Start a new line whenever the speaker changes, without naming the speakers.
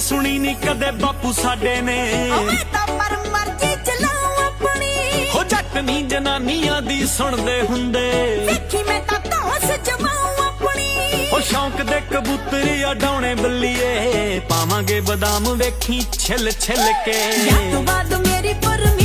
ਸੁਣੀ ਨੀ ਕਦੇ ਬਾਪੂ ਸਾਡੇ ਨੇ।
ਮੈਂ ਤਾਂ ਪਰ ਮਰਜ਼ੀ ਚਲਾਉ ਆਪਣੀ,
ਹੋ ਜੱਟ ਨੀ ਜਨਾਨੀਆਂ ਦੀ ਸੁਣਦੇ ਹੁੰਦੇ।
ਵੇਖੀ ਮੈਂ ਤਾਂ ਧੌਂਸ ਜਮਾਉ ਆਪਣੀ,
ਉਹ ਸ਼ੌਂਕ ਦੇ ਕਬੂਤਰ ਉਡਾਉਣੇ ਬੱਲੀਏ, ਪਾਵਾਂਗੇ ਬਦਾਮ ਵੇਖੀ ਛਿੱਲ ਛਿੱਲ ਕੇ।
ਵਿਆਹ ਤੋਂ ਬਾਅਦ ਮੇਰੀ ਪਰਮਿਸ਼ਨ